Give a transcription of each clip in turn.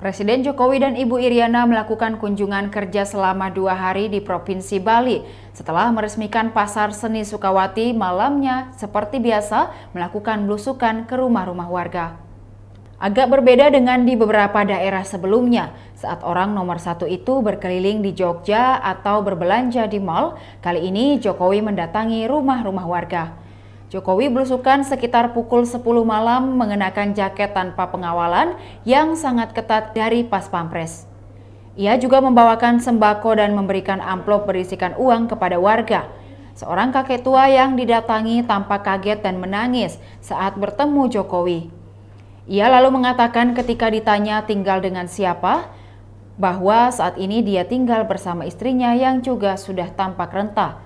Presiden Jokowi dan Ibu Iriana melakukan kunjungan kerja selama 2 hari di Provinsi Bali. Setelah meresmikan Pasar Seni Sukawati, malamnya seperti biasa melakukan belusukan ke rumah-rumah warga. Agak berbeda dengan di beberapa daerah sebelumnya, saat orang nomor satu itu berkeliling di Jogja atau berbelanja di mal, kali ini Jokowi mendatangi rumah-rumah warga. Jokowi belusukan sekitar pukul 10 malam mengenakan jaket tanpa pengawalan yang sangat ketat dari Pas Pampres. Ia juga membawakan sembako dan memberikan amplop berisikan uang kepada warga. Seorang kakek tua yang didatangi tampak kaget dan menangis saat bertemu Jokowi. Ia lalu mengatakan ketika ditanya tinggal dengan siapa, bahwa saat ini dia tinggal bersama istrinya yang juga sudah tampak renta.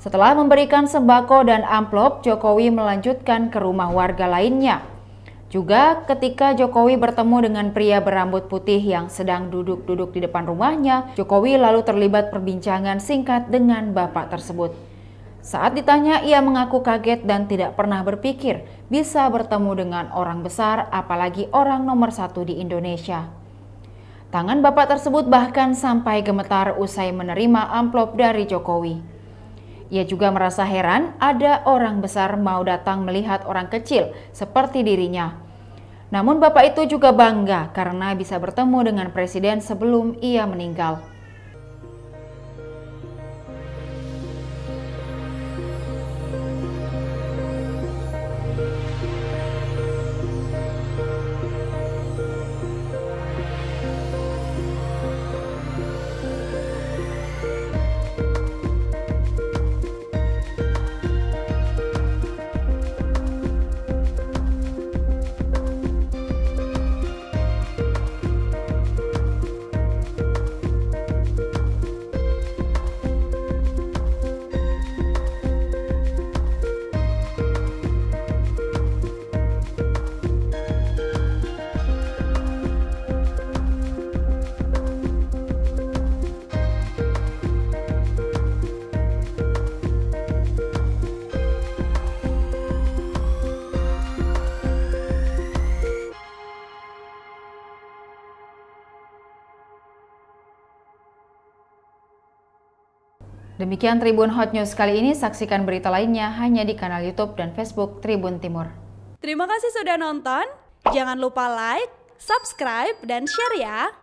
Setelah memberikan sembako dan amplop, Jokowi melanjutkan ke rumah warga lainnya. Juga ketika Jokowi bertemu dengan pria berambut putih yang sedang duduk-duduk di depan rumahnya, Jokowi lalu terlibat perbincangan singkat dengan bapak tersebut. Saat ditanya, ia mengaku kaget dan tidak pernah berpikir bisa bertemu dengan orang besar, apalagi orang nomor satu di Indonesia. Tangan bapak tersebut bahkan sampai gemetar usai menerima amplop dari Jokowi. Ia juga merasa heran ada orang besar mau datang melihat orang kecil seperti dirinya. Namun bapak itu juga bangga karena bisa bertemu dengan presiden sebelum ia meninggal. Demikian Tribun Hot News kali ini, saksikan berita lainnya hanya di kanal YouTube dan Facebook Tribun Timur. Terima kasih sudah nonton, jangan lupa like, subscribe, dan share ya!